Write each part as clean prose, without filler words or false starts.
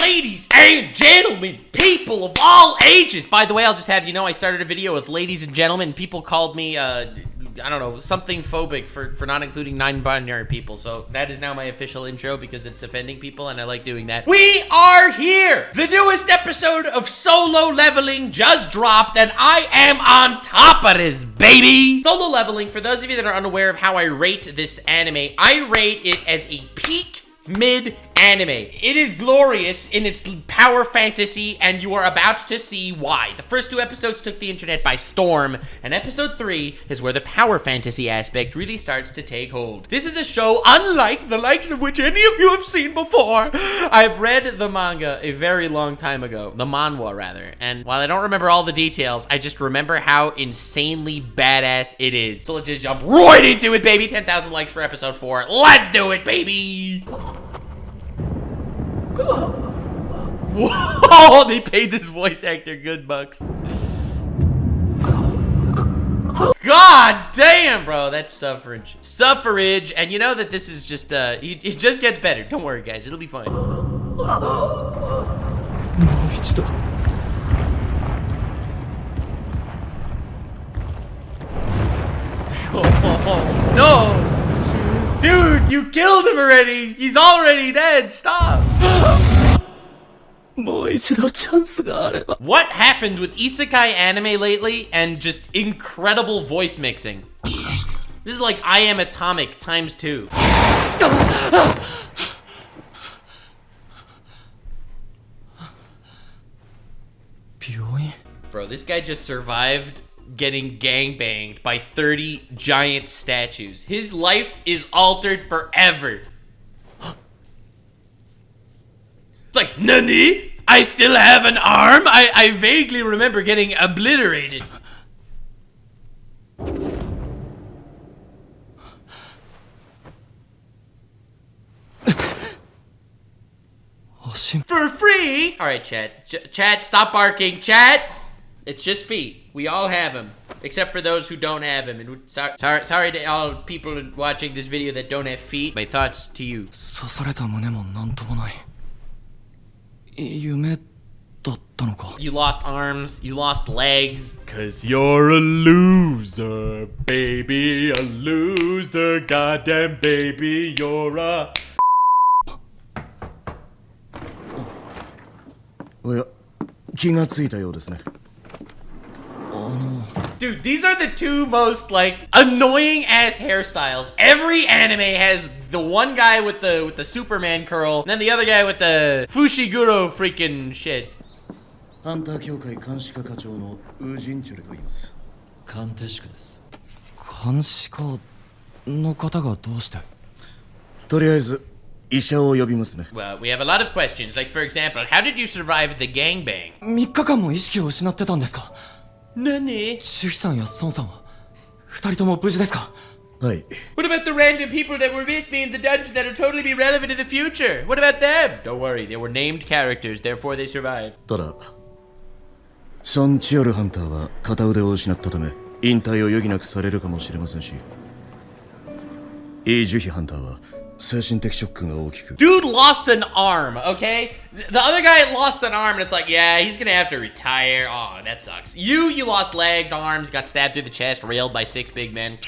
ladies and gentlemen, people of all ages. By the way, I'll just have you know, I started a video with ladies and gentlemen. People called me, I don't know, something phobic for not including non-binary people. So that is now my official intro because it's offending people and I like doing that. We are here! The newest episode of Solo Leveling just dropped and I am on top of this, baby! Solo Leveling, for those of you that are unaware of how I rate this anime, I rate it as a peak mid anime. It is glorious in its power fantasy, and you are about to see why. The first two episodes took the internet by storm, and episode 3 is where the power fantasy aspect really starts to take hold. This is a show unlike the likes of which any of you have seen before. I've read the manga a very long time ago, the manhwa rather, and while I don't remember all the details, I just remember how insanely badass it is. So let's just jump right into it, baby. 10,000 likes for episode 4. Let's do it, baby! Whoa, they paid this voice actor good bucks. God damn, bro, that's suffrage. Suffrage, and you know that this is just, it just gets better. Don't worry, guys, it'll be fine. Oh, no! Dude, you killed him already! He's already dead! Stop! What happened with isekai anime lately and just incredible voice mixing? This is like I Am Atomic times 2. Bro, this guy just survived getting gangbanged by 30 giant statues. His life is altered forever. It's like, Nani? I still have an arm? I vaguely remember getting obliterated. For free? Alright, chat. Chat, stop barking. Chat! It's just feet. We all have them, except for those who don't have them. And sorry to all people watching this video that don't have feet. My thoughts to you. You lost arms, you lost legs. 'Cause you're a loser, baby, a loser. Goddamn baby, you're a... Dude, these are the two most, like, annoying ass hairstyles. Every anime has the one guy with the Superman curl, and then the other guy with the Fushiguro freaking shit. Well, we have a lot of questions. Like, for example, how did you survive the gangbang? Nani? What about the random people that were with me in the dungeon that'll totally be relevant in the future? What about them? Don't worry, they were named characters, therefore they survived. Dude lost an arm, okay? The other guy lost an arm and it's like, yeah, he's gonna have to retire. Oh, that sucks. You lost legs, arms, got stabbed through the chest, railed by 6 big men.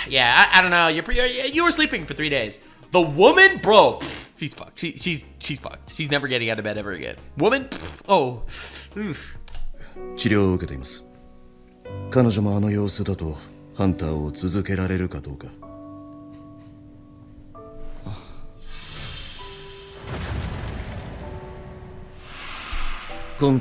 Yeah, I don't know. You were sleeping for 3 days. The woman, bro, she's fucked. She's fucked. She's never getting out of bed ever again. Woman, oh. Oof. Now, we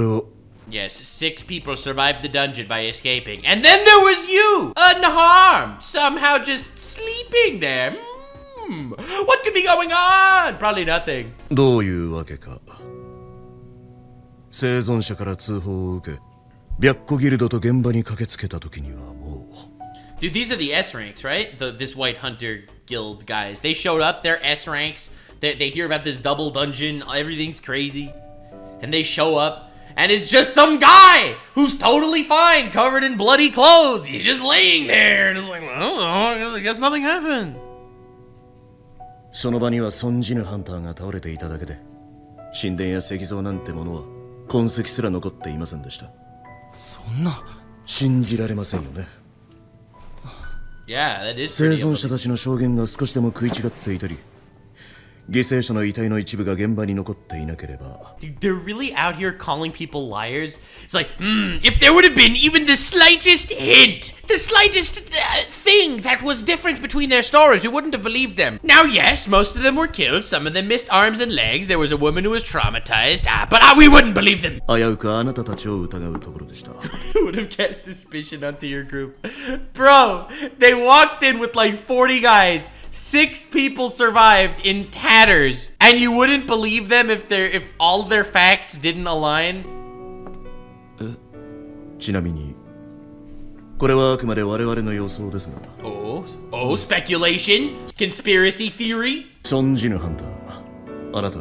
have Yes, 6 people survived the dungeon by escaping. And then there was you! Unharmed! Somehow just sleeping there. What could be going on? Probably nothing. Dude, these are the S ranks, right? This White Hunter Guild guys. They showed up, they're S ranks. They hear about this double dungeon, everything's crazy. And they show up, And it's just some guy who's totally fine, covered in bloody clothes. He's just laying there, and it's like, I don't know, I guess nothing happened. その場には存じぬハンターが倒れていただけで、神殿や石像なんてものは痕跡すら残っていませんでした。そんな。信じられませんよね。Yeah, that is 生存者たちの証言が少しでも食い違っていたり、犠牲者の遺体の一部が現場に残っていなければ。 Dude, they're really out here calling people liars. It's like, if there would have been even the slightest hint, the slightest thing that was different between their stories, we wouldn't have believed them. Now, yes, most of them were killed. Some of them missed arms and legs. There was a woman who was traumatized. But we wouldn't believe them. 危うくあなたたちを疑うところでした。Who would have cast suspicion onto your group? Bro, they walked in with like 40 guys. 6 people survived in tatters, and you wouldn't believe them if all their facts didn't align. ちなみに、これはあくまで我々の予想ですが。Oh, speculation, conspiracy theory. 存じぬハンター、あなた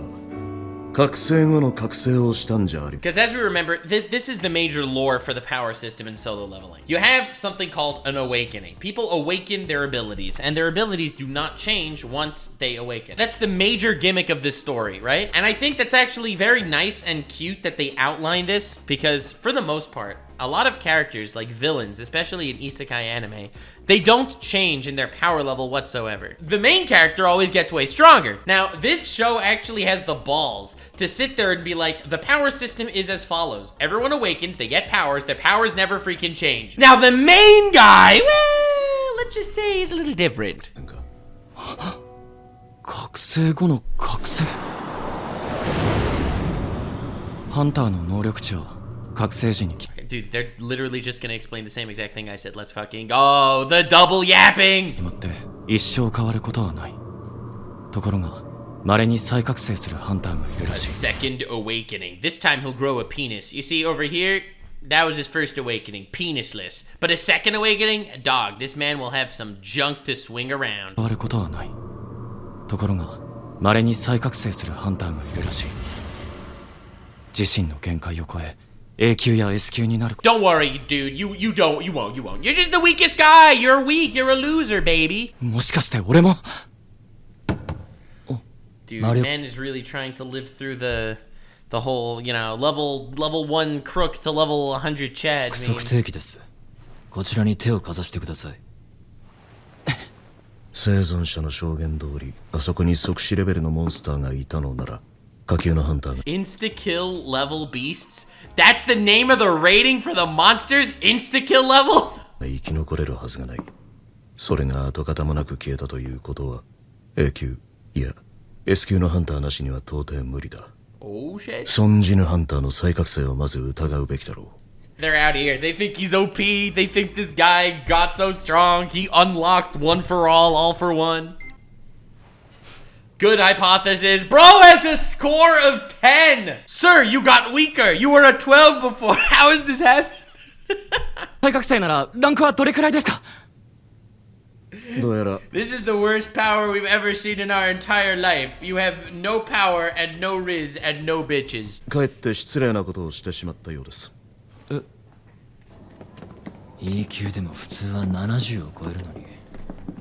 覚醒後の覚醒をしたんじゃあり。 Because as we remember, this is the major lore for the power system in solo leveling. You have something called an awakening. People awaken their abilities, and their abilities do not change once they awaken. That's the major gimmick of this story, right? And I think that's actually very nice and cute that they outline this, because for the most part, a lot of characters, like villains, especially in isekai anime, they don't change in their power level whatsoever. The main character always gets way stronger. Now, this show actually has the balls to sit there and be like, the power system is as follows. Everyone awakens, they get powers, their powers never freaking change. Now, the main guy, well, let's just say he's a little different. 覚醒後の覚醒。ハンターの能力値は覚醒時に。 Dude, they're literally just gonna explain the same exact thing I said. Let's fucking go. The double yapping! 決まって一生変わることはない。ところが、稀に再覚醒するハンターがいるらしい。 Second awakening. This time he'll grow a penis. You see over here, that was his first awakening, penisless. But a second awakening, dog, this man will have some junk to swing around. 変わることはない。ところが、稀に再覚醒するハンターがいるらしい。自身の限界を超え、A 級や S 級になる。 Don't worry, dude. You won't. You're just the weakest guy. You're weak. You're a loser, baby. もしかして俺も。 Dude, man is really trying to live through the whole, you know, level 1 crook to level 100 Chad. 不測定期です。こちらに手をかざしてください。生存者の証言通り、あそこに即死レベルのモンスターがいたのなら、下級のハンターが。Insta-kill level beasts? That's the name of the rating for the monsters? Insta-kill level? 生き残れるはずがない。それが跡形もなく消えたということは、A 級、いや、S 級のハンターなしには到底無理だ。Oh shit. 存じぬハンターの再覚醒をまず疑うべきだろう。They're out here. They think he's OP. They think this guy got so strong. He unlocked one for all for one. Good hypothesis. Bro has a score of 10. Sir, you got weaker. You were a 12 before. How is this happening? 再覚醒ならランクはどれくらいですか？どうやら This is the worst power we've ever seen in our entire life. You have no power and no riz and no bitches. かえって失礼なことをしてしまったようです。E 級でも普通は70を超えるのに、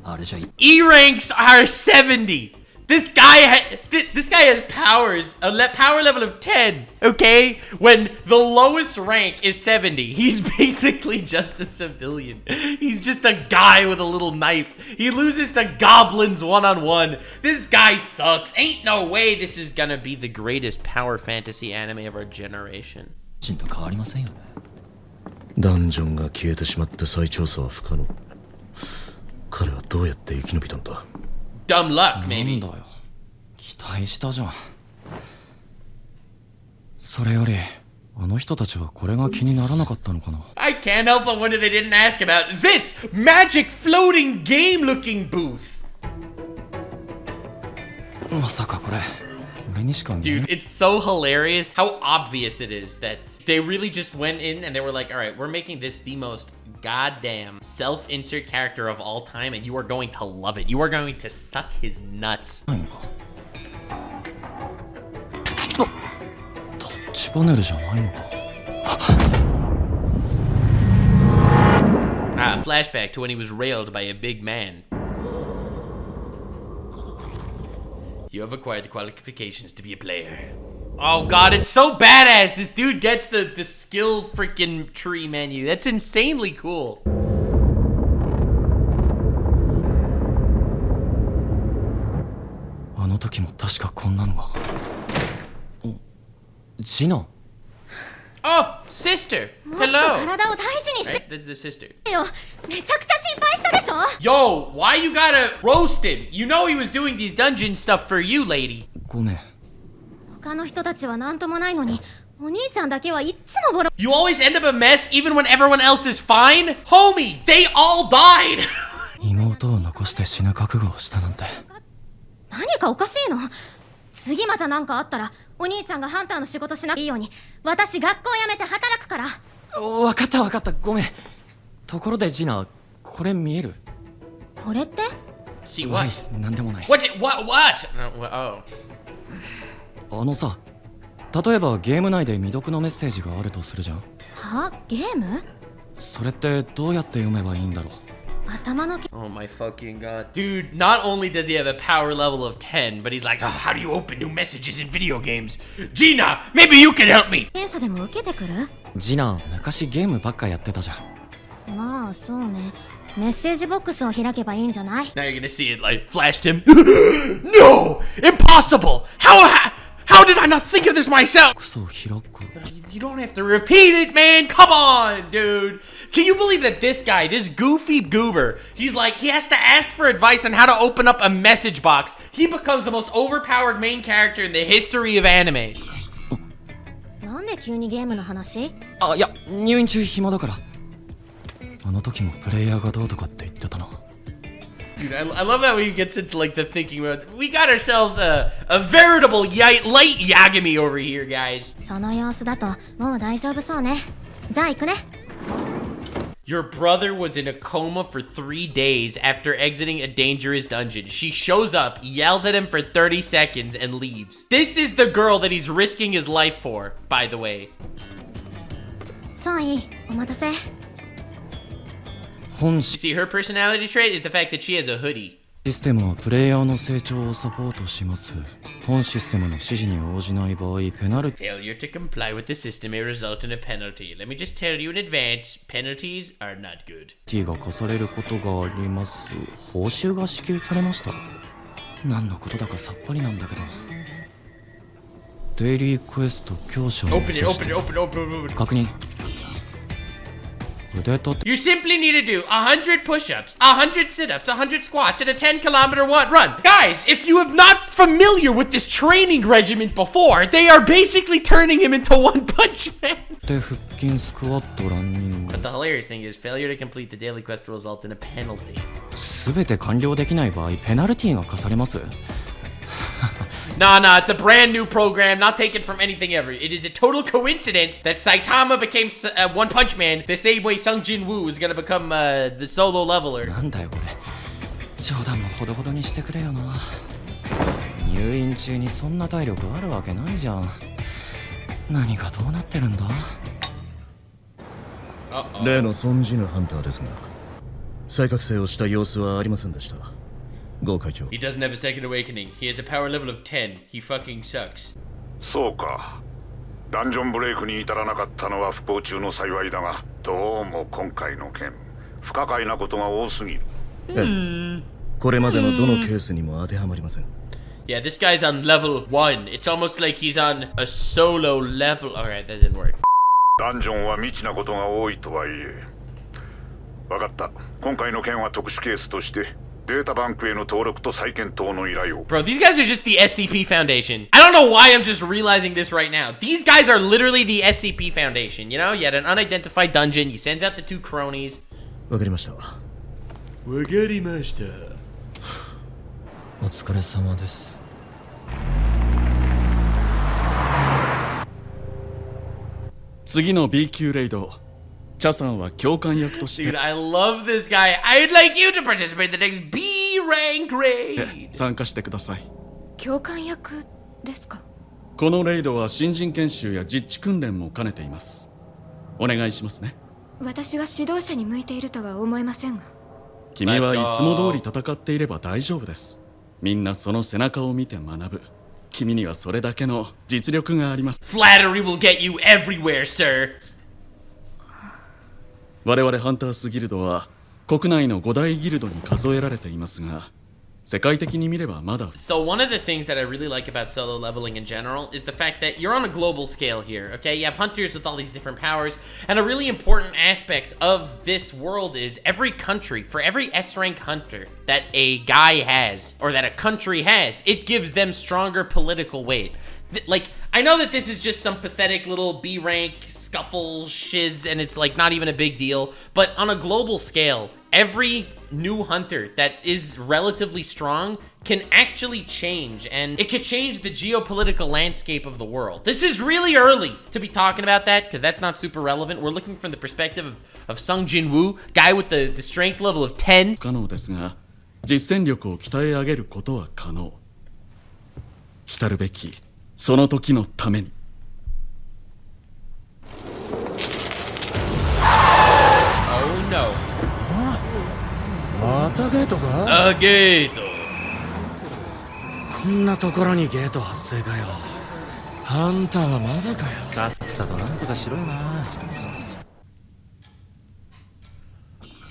あれじゃい。E ranks are 70. This guy has powers, power level of 10, okay? When the lowest rank is 70, he's basically just a civilian. He's just a guy with a little knife. He loses to goblins one-on-one. This guy sucks. Ain't no way this is gonna be the greatest power fantasy anime of our generation. ちんと変わりませんよね。ダンジョンが消えてしまって再調査は不可能。彼はどうやって生き延びたんだ。 Dumb luck, なん maybe. だよ。期待したじゃん。それより、あの人たちはこれが気にならなかったのかな。I can't help but wonder they didn't ask about this magic floating game-looking booth. まさかこれ、俺にしか見え Dude, it's so hilarious how obvious it is that they really just went in and they were like, all right, we're making this the most goddamn self-insert character of all time, and you are going to love it. You are going to suck his nuts. ないのか。タッチパネルじゃないのか。Ah, flashback to when he was railed by a big man. You have acquired the qualifications to be a player. Oh god, it's so badass. This dude gets the skill freaking tree menu. That's insanely cool. あの時も確かこんなのが。ジナ。Oh, sister. もっと Hello. 体を大事にし Right, て this is the sister. よ。めちゃくちゃ心配したでしょ。 Yo, why you gotta roast him? You know he was doing these dungeon stuff for you, lady. ごめん。他の人たちは何ともないのに、お兄ちゃんだけはいっつもボロ。 You always end up a mess even when everyone else is fine? Homie, they all died. 妹を残して死ぬ覚悟をしたなんて。何かおかしいの？次また何かあったら、お兄ちゃんがハンターの仕事しなくていいように、私学校辞めて働くから。わかったわかった、ごめん。ところでジナ、これ見える？これって？ See は what? い、なんでもない。What? Oh. あのさ、例えばゲーム内で未読のメッセージがあるとするじゃん。は？ゲーム？それってどうやって読めばいいんだろう。 頭の毛。 Oh my fucking god. Dude, not only does he have a power level of 10, but he's like, oh, how do you open new messages in video games? Gina, maybe you can help me. 検査でも受けてくる？ジナ、昔ゲームばっかやってたじゃん。まあそうね。メッセージボックスを開けばいいんじゃない？ Now you're gonna see it like flashed him. No! Impossible! How did I not think of this myself? クソ開く。You don't have to repeat it, man. Come on, dude. Can you believe that this guy, this goofy goober, he's like, he has to ask for advice on how to open up a message box. He becomes the most overpowered main character in the history of anime. なんで急にゲームの話？あ、いや、入院中暇だから。あの時もプレイヤーがどうとかって言ってたな。 Dude, I love how he gets into like the thinking mode. We got ourselves a veritable light Yagami over here, guys. その様子だともう大丈夫そうね。じゃあ行くね。 Your brother was in a coma for 3 days after exiting a dangerous dungeon. She shows up, yells at him for 30 seconds, and leaves. This is the girl that he's risking his life for, by the way. そういい、お待たせ。 本 You シ see, her personality trait is the fact that she has a hoodie. ステムはプレイヤーの成長をサポートします。本システムの指示に応じない場合、ペナルテ Failure to comply with the system may result in a penalty. Let me just tell you in advance, penalties are not good. ィが課されることがあります。報酬が支給されました。何のことだかさっぱりなんだけど。デイリークエスト強者を Open it, open it, open it, open it. 確認。腕立て You simply need to do 100 push-ups, 100 sit-ups, 100 squats, and a 10-kilometer run. Guys, if you have not familiar with this training regimen before, they are basically turning him into One Punch Man. 腹筋スクワットランニング But the hilarious thing is, failure to complete the daily quest will result in a penalty. すべて完了できない場合ペナルティが課されます Nah, it's a brand new program, not taken from anything ever. It is a total coincidence that Saitama became One Punch Man the same way Sung Jin-woo is gonna become the solo leveler. なんだよこれ冗談もほどほどにしてくれよな入院中にそんな体力あるわけないじゃん何がどうなってるんだ例の存じぬハンターですが再覚醒をした様子はありませんでしたゴー会長 He doesn't have a second awakening. He has a power level of 10. He fucking sucks. そうかダンジョンブレイクに至らなかったのは不幸中の幸いだがどうも今回の件不可解なことが多すぎるこれまでのどのケースにも当てはまりません Yeah, this guy's on level 1. It's almost like he's on a solo level. Alright, that didn't work. ダンジョンは未知なことが多いとはいえ分かった今回の件は特殊ケースとしてデータバンクへの登録と再検討の依頼を Bro, these guys are just the SCP Foundation. I don't know why I'm just realizing this right now. These guys are literally the SCP Foundation. You know, you had an unidentified dungeon. He sends out the 2 cronies. わかりましたわかりました。お疲れ様です次の B 級レイドチャさんは教官役として Dude, I love this guy. I'd like you to participate in the next B rank raid. 参加してください教官役ですか？このレイドは新人研修や実地訓練も兼ねていますお願いしますね私が指導者に向いているとは思えませんが。君はいつも通り戦っていれば大丈夫です。みんなその背中を見て学ぶ。君にはそれだけの実力があります。 Flattery will get you everywhere, sir. 我々ハンタースギルドは国内の5大ギルドに数えられていますが、世界的に見ればまだ。 So one of the things that I really like about solo leveling in general is the fact that you're on a global scale here, okay? You have hunters with all these different powers, and a really important aspect of this world is every country, for every S-rank hunter that a guy has, or that a country has, it gives them stronger political weight. Like, I know that this is just some pathetic little B-rank scuffle shiz, and it's like not even a big deal, but on a global scale, every new hunter that is relatively strong can actually change, and it could change the geopolitical landscape of the world. This is really early to be talking about that, because that's not super relevant. We're looking from the perspective of Sung Jin-woo, guy with the strength level of 10. 可能ですが、実践力を鍛え上げることは可能。来るべきその時のために。Oh no. またゲートか？ A gate. こんなところにゲート発生かよ。ハンターはまだかよ。さっさとなんとかしろよな。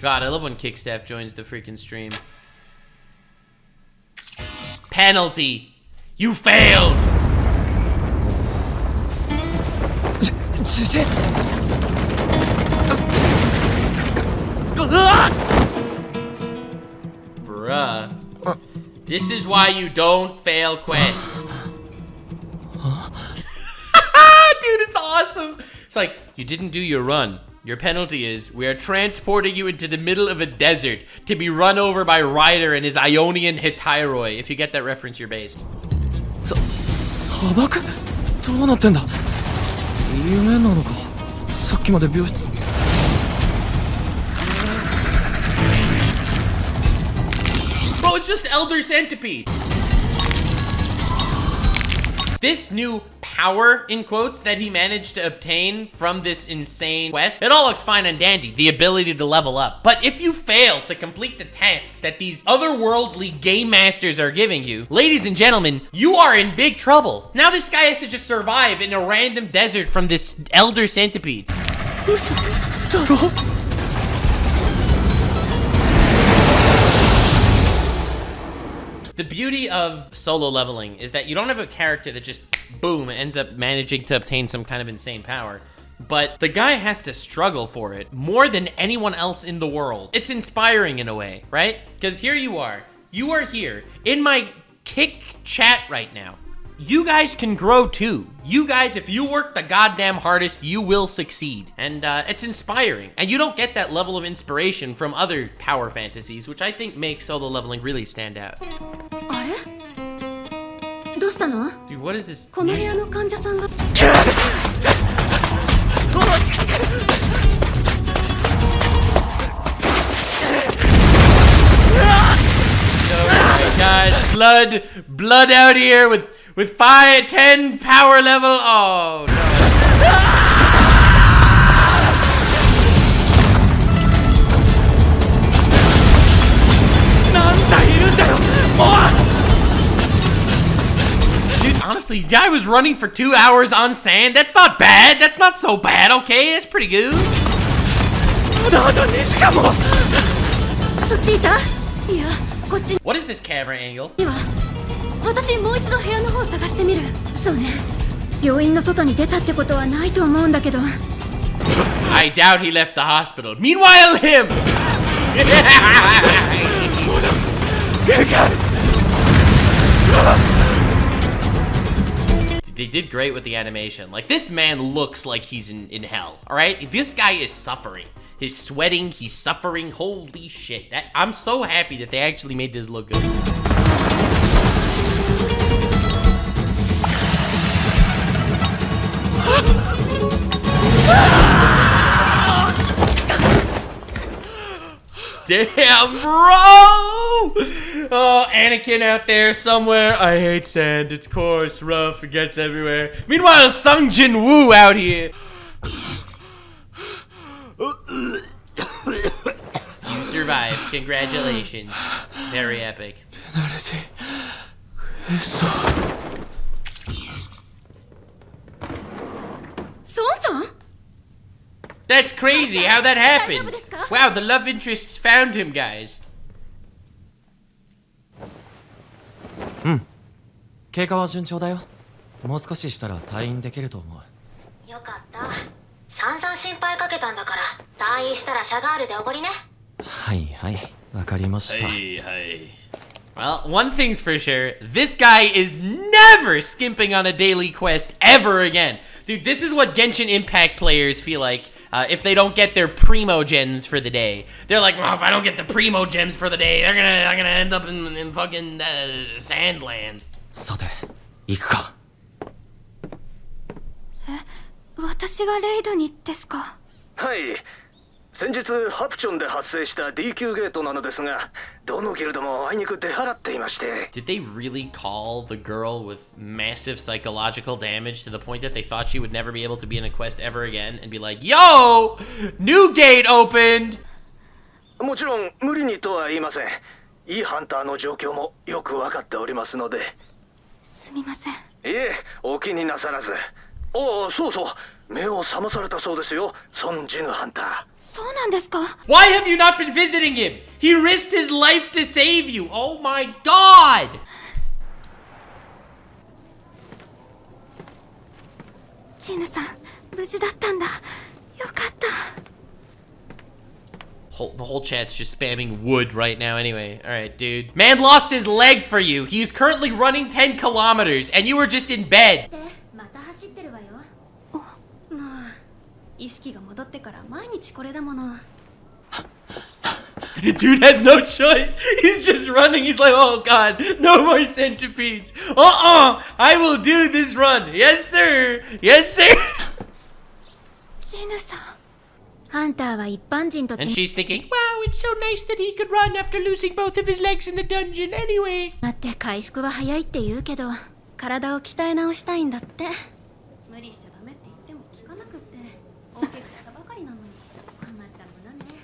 God, I love when Kickstaff joins the freaking stream. Penalty. You failed. Bruh. This is why you don't fail quests. Dude, it's awesome. It's like, you didn't do your run. Your penalty is, we are transporting you into the middle of a desert to be run over by Ryder and his Ionian Hittyroi. If you get that reference, you're based. 砂漠？どうなってんだ？夢なのか？さっきまで病室。Bro, it's just Elder Centipede. This new power, in quotes, that he managed to obtain from this insane quest, it all looks fine and dandy, the ability to level up. But if you fail to complete the tasks that these otherworldly game masters are giving you, ladies and gentlemen, you are in big trouble. Now this guy has to just survive in a random desert from this Elder Centipede. The beauty of solo leveling is that you don't have a character that just, boom, ends up managing to obtain some kind of insane power. But the guy has to struggle for it more than anyone else in the world. It's inspiring in a way, right? Because here you are here in my Kick chat right now. You guys can grow too. You guys, if you work the goddamn hardest, you will succeed. And it's inspiring. And you don't get that level of inspiration from other power fantasies, which I think makes solo leveling really stand out. あれ？どうしたの？ Dude, what is this? この部屋の患者さんが。 Oh my god, blood out here with 5, 10 power level. Oh no. Dude, honestly, guy was running for 2 hours on sand. That's not bad. That's not so bad, okay? That's pretty good. そっちいた？いや、こっち What is this camera angle? には。私もう一度部屋の方を探してみる。そうね。病院の外に出たってことはないと思うんだけど。I doubt he left the hospital. Meanwhile, him! They did great with the animation. Like, this man looks like he's in hell, alright? This guy is suffering. He's sweating, he's suffering. Holy shit. I'm so happy that they actually made this look good. Damn, bro! Oh, Anakin out there somewhere. I hate sand. It's coarse, rough, it gets everywhere. Meanwhile, Sung Jin-woo out here. You survived. Congratulations. Very epic. That's crazy how that happened. Wow, the love interests found him, guys. 経過は順調だよ。もう少ししたら退院できると思う。よかった。散々心配かけたんだから、退院したらシャガールでおごりね。はいはい、わかりました。Well, one thing's for sure, this guy is never skimping on a daily quest ever again. Dude, this is what Genshin Impact players feel like if they don't get their primo gems for the day. They're like, well, if I don't get the primo gems for the day, I'm gonna end up in fucking Sandland. さて、行くか。私がレイドにですか？はい。先日ハプチョンで発生した D 級ゲートなのですが、どのギルドもあいにく出払っていまして。Did they really call the girl with massive psychological damage to the point that they thought she would never be able to be in a quest ever again and be like, Yo! New gate opened! もちろん無理にとは言いません。いいハンターの状況もよくわかっておりますので。すみません。いえ、お気になさらず。おお、そうそう。目を覚まされたそうですよ、ソン・ジヌハンター。そうなんですか？ Why have you not been visiting him? He risked his life to save you. Oh my god! ジヌさん、無事だったんだ。よかった。The whole chat's just spamming wood right now anyway. Alright, dude. Man lost his leg for you. He's currently running 10 kilometers and you were just in bed. また走ってるわよ。まあ、意識が戻ってから毎日これだもの。 Dude has no choice. He's just running. He's like, oh god, no more centipedes. I will do this run. Yes, sir. Yes, sir. ジヌさん。ハンターは一般人と And she's thinking, wow, it's so nice that he could run after losing both of his legs in the dungeon anyway. だって回復は早いって言うけど、体を鍛え直したいんだって。無理しちゃダメって言っても聞かなくって、大怪我したばかりなのに。また無駄ね。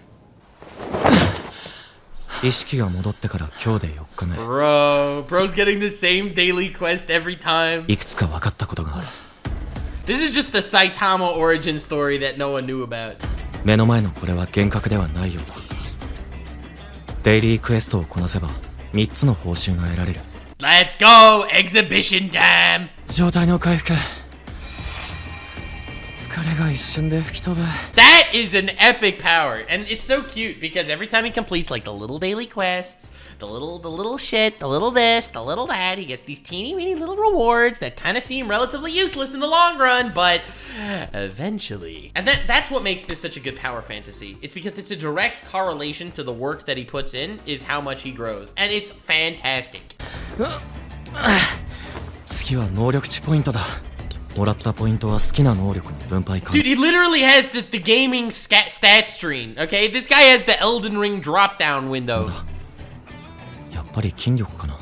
意識が戻ってから今日で4日目。Bro's getting the same daily quest every time. いくつか分かったことがある。This is just the Saitama origin story that no one knew about. 目の前のこれは幻覚ではないようだ。デイリークエストをこなせば3つの報酬が得られる。Let's go! Exhibition time! 状態の回復。疲れが一瞬で吹き飛ぶ。 That is an epic power, and it's so cute because every time he completes like the little daily quests, the little shit, the little this, the little that, he gets these teeny weeny little rewards that kind of seem relatively useless in the long run, but eventually. And that's what makes this such a good power fantasy. It's because it's a direct correlation to the work that he puts in is how much he grows, and it's fantastic. 次は能力値ポイントだ。もらったポイントは好きな能力に分配可能。 Dude, he literally has the gaming stat screen, okay? This guy has the Elden Ring drop-down window. やっぱり筋力かな。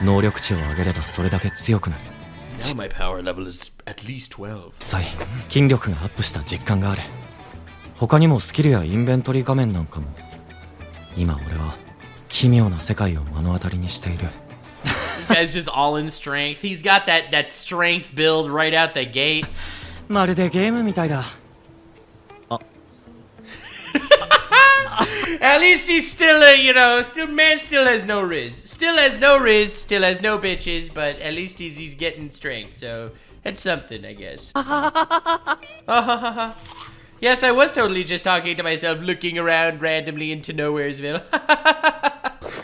能力値を上げればそれだけ強くなる。 Now my power level is at least 12. 実際、筋力がアップした実感がある。他にもスキルやインベントリー画面なんかも。今俺は奇妙な世界を目の当たりにしている。 This guy's just all in strength. He's got that strength build right out the gate. まるでゲームみたいだ。 At least he's still, still has no riz. Still has no riz, still has no bitches, but at least he's getting strength, so that's something, I guess. Yes, I was totally just talking to myself, looking around randomly into Nowheresville.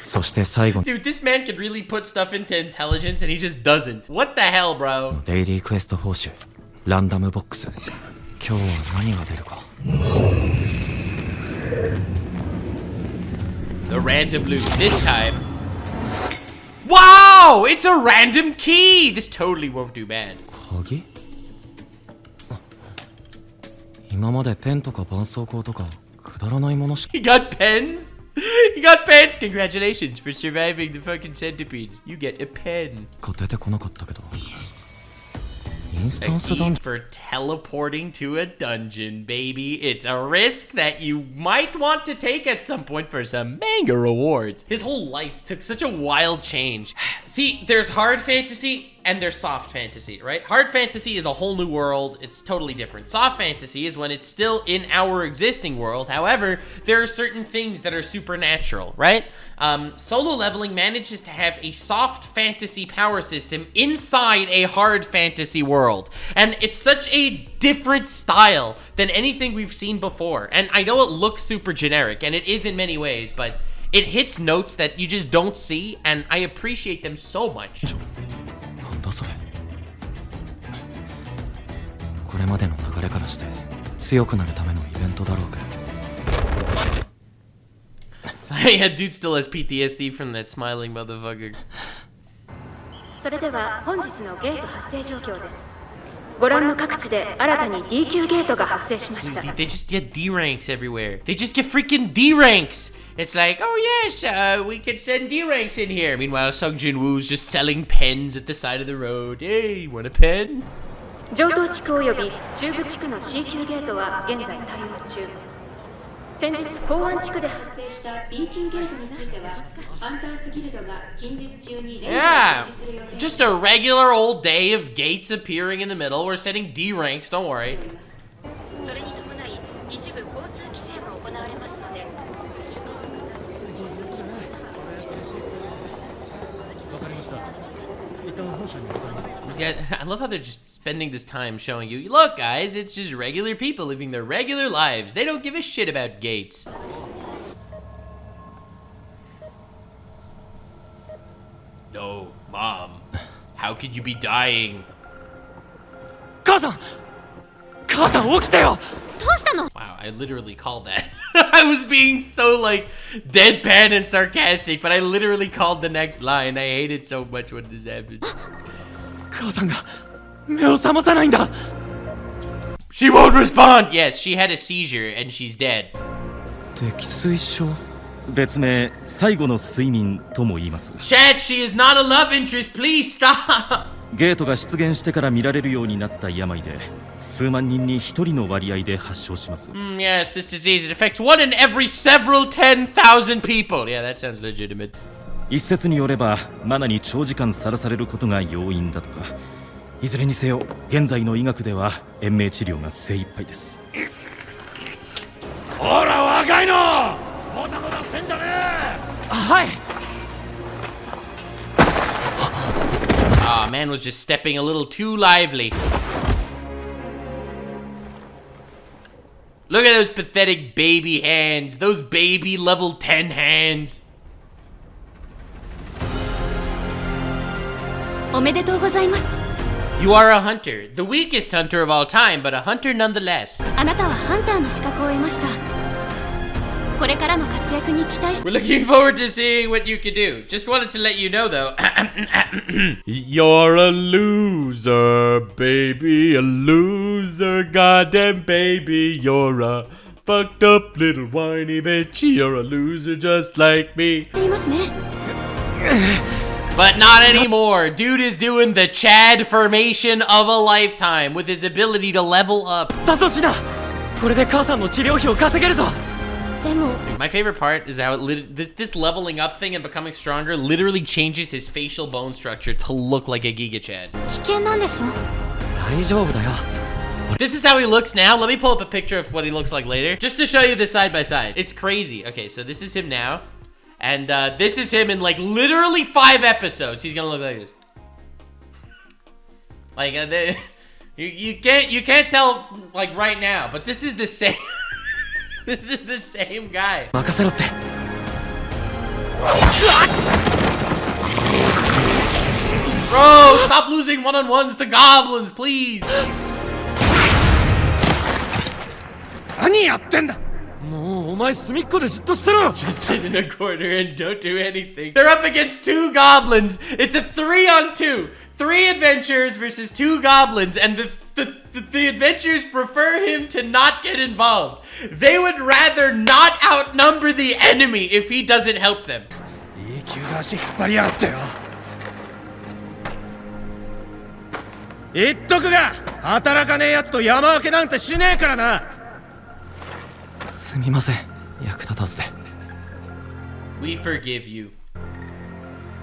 そして最後 Dude, this man could really put stuff into intelligence and he just doesn't. What the hell, bro? のデイリークエスト報酬ランダムボックス。今日は何が出るか。 The random loot this time. Wow! It's a random key! This totally won't do bad. 鍵？今までペンとか絆創膏とかくだらないものしか。 He got pens? He got pens! Congratulations for surviving the fucking centipedes. You get a pen. 出てこなかったけど。A key for teleporting to a dungeon, baby. It's a risk that you might want to take at some point for some manga rewards. His whole life took such a wild change. See, there's hard fantasy and there's soft fantasy, right? Hard fantasy is a whole new world. It's totally different. Soft fantasy is when it's still in our existing world. However, there are certain things that are supernatural, right? Solo Leveling manages to have a soft fantasy power system inside a hard fantasy world. And it's such a different style than anything we've seen before. And I know it looks super generic, and it is in many ways, but it hits notes that you just don't see, and I appreciate them so much. なんだそれ。これまでの流れからして強くなるためのイベントだろうか。Yeah, dude still has PTSD from that smiling motherfucker. それでは本日のゲート発生状況です。ご覧の各地で新たに D 級ゲートが発生しました。 Dude, they just get D ranks everywhere. They just get freaking D ranks. It's like, oh yes, we could send D ranks in here. Meanwhile, Sung Jin Woo's just selling pens at the side of the road. Hey, you want a pen? 上東地区及び中部地区の C 級ゲートは現在対応中。先日港湾地区で発生した B 級ゲートについてはハンタースギルドが近日中に連絡を実施する予定。 Just a regular old day of gates appearing in the middle. We're setting D ranks, don't worry. それに伴い一部交通規制も行われますので。 Yeah, I love how they're just spending this time showing you, look guys, it's just regular people living their regular lives. They don't give a shit about gates. No, Mom. How could you be dying? 母さん起きてよ。 Wow, I literally called that. I was being so like deadpan and sarcastic, but I literally called the next line. I hate it so much when this happens. 母さんが目を覚まさないんだ。 She won't respond. Yes, she had a seizure and she's dead. 溺水症。別名最後の睡眠とも言います。 Chad, she is not a love interest. Please stop. ゲートが出現してから見られるようになった病で数万人に一人の割合で発症します。 Yes, this disease, it affects 1 in every several 10,000 people. Yeah, that sounds legitimate. 一説によればマナに長時間さらされることが要因だとか。いずれにせよ現在の医学では延命治療が精一杯です。ほら若いのもたもたしてんじゃねえ。はい。 Ah, man was just stepping a little too lively. Look at those pathetic baby hands. Those baby level 10 hands. おめでとうございます。 You are a hunter. The weakest hunter of all time, but a hunter nonetheless. あなたはハンターの資格を得ました。これからの活躍に期待し We're looking forward to seeing what you can do. Just wanted to let you know, though. You're a loser, baby, a loser, goddamn baby. You're a fucked up little whiny bitch. You're a loser just like me. ていますね。 But not anymore. Dude is doing the Chad formation of a lifetime with his ability to level up. だぞシナ。これで母さんの治療費を稼げるぞ。 でも My favorite part is how this leveling up thing and becoming stronger literally changes his facial bone structure to look like a Giga Chad. 危険なんでしょ。大丈夫だよ。 This is how he looks now. Let me pull up a picture of what he looks like later, just to show you this side by side. It's crazy. Okay, so this is him now, and this is him in like literally 5 episodes. He's gonna look like this. Like you can't tell like right now, but this is the same. This is the same guy. 任せろって。 Bro, stop losing one-on-ones to goblins, please. 何やってんだ。もうお前隅っこでじっとしてろ。 Just sit in a corner and don't do anything. They're up against 2 goblins. It's a 3-on-2. 3 adventurers versus 2 goblins, and the adventurers prefer him to not get involved. They would rather not outnumber the enemy if he doesn't help them. いい急が足引っ張りやがってよ。言っとくが働かねえやつと山分けなんてしねえからな。すみません、役立たずで。 We forgive you.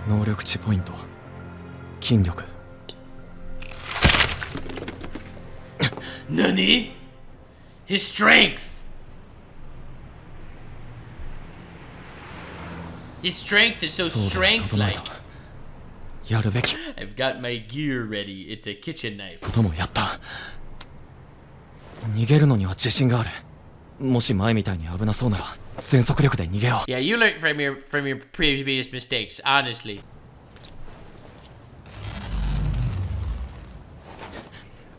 能力値ポイント、筋力。Nani? His strength. His strength is so そうだ、整え strength-like. た。やるべき I've got my gear ready. It's a kitchen knife. こともやった。逃げるのには自信がある。もし前みたいに危なそうなら全速力で逃げよう。 Yeah, you learned from your previous mistakes, honestly.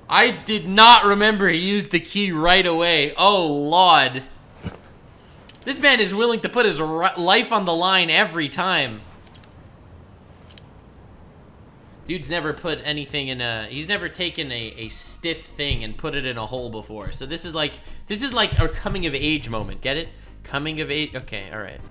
I did not remember he used the key right away. Oh, Lord. This man is willing to put his life on the line every time. Dude's never put anything in a... He's never taken a stiff thing and put it in a hole before. So this is like a coming of age moment. Get it? Coming of age... Okay, alright.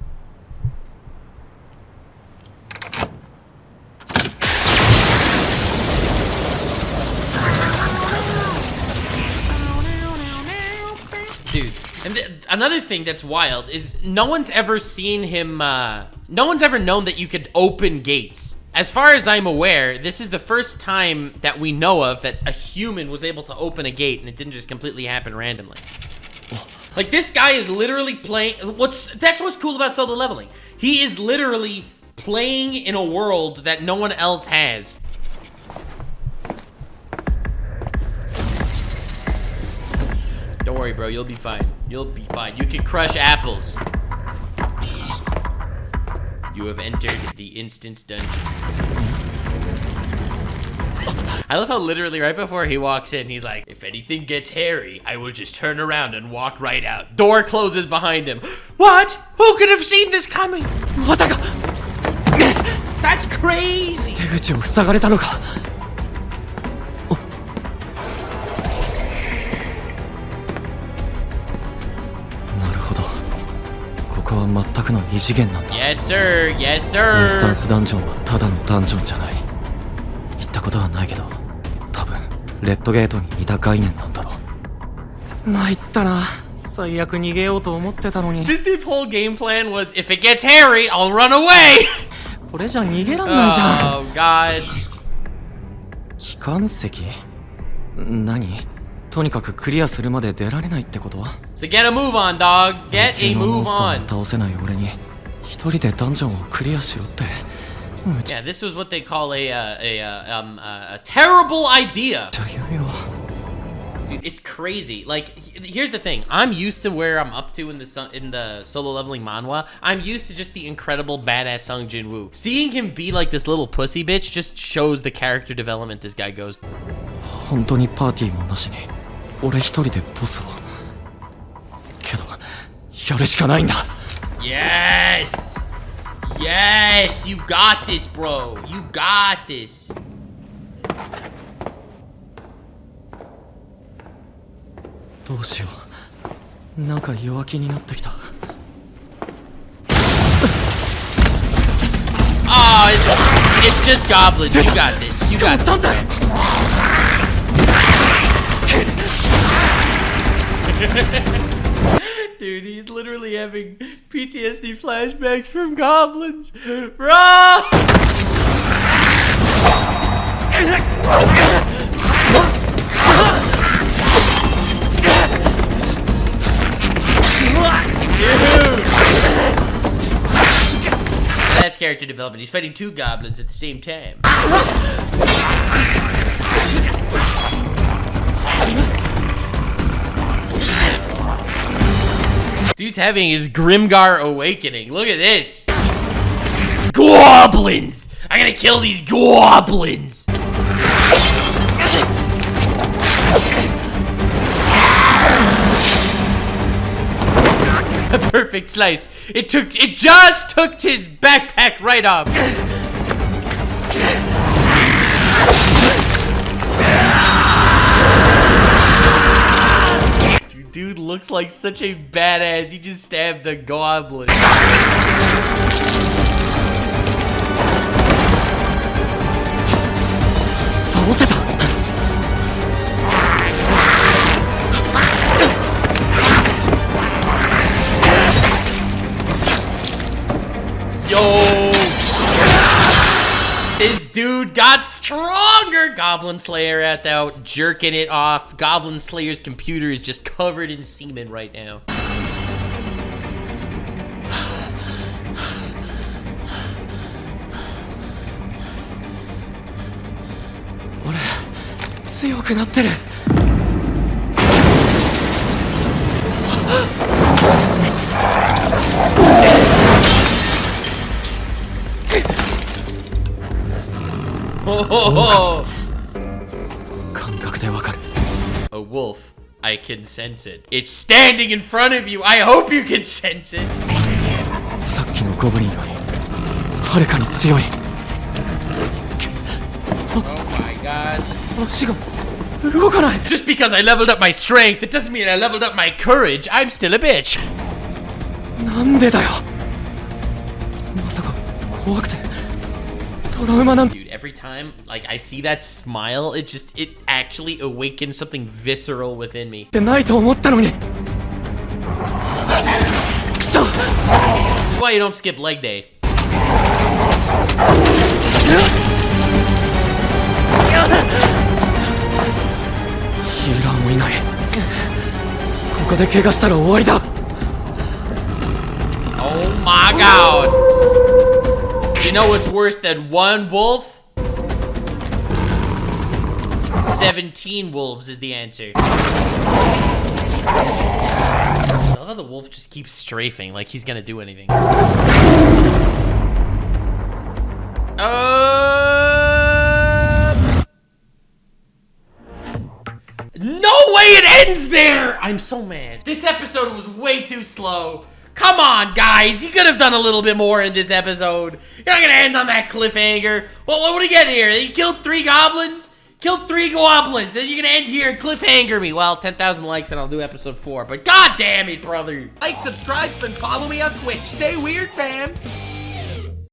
Dude, and another thing that's wild is no one's ever seen him, no one's ever known that you could open gates. As far as I'm aware, this is the first time that we know of that a human was able to open a gate and it didn't just completely happen randomly. Like, this guy is literally playing, that's what's cool about solo leveling. He is literally playing in a world that no one else has. Don't worry, bro. You'll be fine. You'll be fine. You can crush apples. You have entered the instance dungeon. I love how literally right before he walks in, he's like, if anything gets hairy, I will just turn around and walk right out. Door closes behind him. What? Who could have seen this coming? That's crazy. 手口を塞がれたのか。なるほど。ここは全くの異次元なんだ。 Yes, sir. Yes, インスタ sir. ンスダンジョンはただのダンジョンじゃない。行ったことはないけど、多分レッドゲートに似た概念なんだろう。参ったな。最悪逃げようと思ってたのに。 This dude's whole game plan was, if it gets hairy, I'll run away. これじゃ逃げらんないじゃん。 Oh, God. 機関石？何？とにかくクリアするまで出られないってこと？ So get a move on, dog. Get 普通 a のモ move ンスター on. も倒せない俺に一人でダンジョンをクリアしろって。Yeah, this was what they call a terrible idea. じゃあよ。 Dude, it's crazy. Like, here's the thing. I'm used to where I'm up to in the solo leveling manhwa. I'm used to just the incredible badass Sung Jin-woo. Seeing him be like this little pussy bitch just shows the character development this guy goes through. 本当にパーティーもなしに俺一人でボスを。けどやるしかないんだ。 Yes! Yes! You got this, bro. You got this. どうしよう。なんか弱気になってきた。 Oh, it's just goblins. You got this. You got this. Dude, he's literally having PTSD flashbacks from goblins. Bro! Dude! That's character development. He's fighting two goblins at the same time. Dude's having his Grimgar awakening. Look at this. Goblins! I'm gonna kill these goblins! A perfect slice. It just took his backpack right off. Dude looks like such a badass. He just stabbed a goblin. This dude got stronger. Goblin Slayer out jerking it off. Goblin Slayer's computer is just covered in semen right now. 強くなってる。感覚でわかる。A wolf. I can sense it. It's standing in front of you. I hope you can sense it. さっきのゴブリンよりはるかに強い。Oh my god. 足が動かない。 Just because I leveled up my strength, it doesn't mean I leveled up my courage. I'm still a bitch. なんでだよ。まさか怖くてトラウマなんて。 Dude, every time like I see that smile, it actually awakens something visceral within me. ってないと思ったのに。くそ。 That's why you don't skip leg day. ヒーラーもいない。ここで怪我したら終わりだ。 Oh my god. You know what's worse than one wolf? 17 wolves is the answer. I love how the wolf just keeps strafing like he's gonna do anything. No way it ends there! I'm so mad. This episode was way too slow. Come on, guys. You could have done a little bit more in this episode. You're not gonna end on that cliffhanger. Well, what do you get here? You killed 3 goblins? Killed 3 goblins. And you're gonna end here and cliffhanger me. Well, 10,000 likes and I'll do episode 4. But god damn it, brother. Like, subscribe, and follow me on Twitch. Stay weird, fam.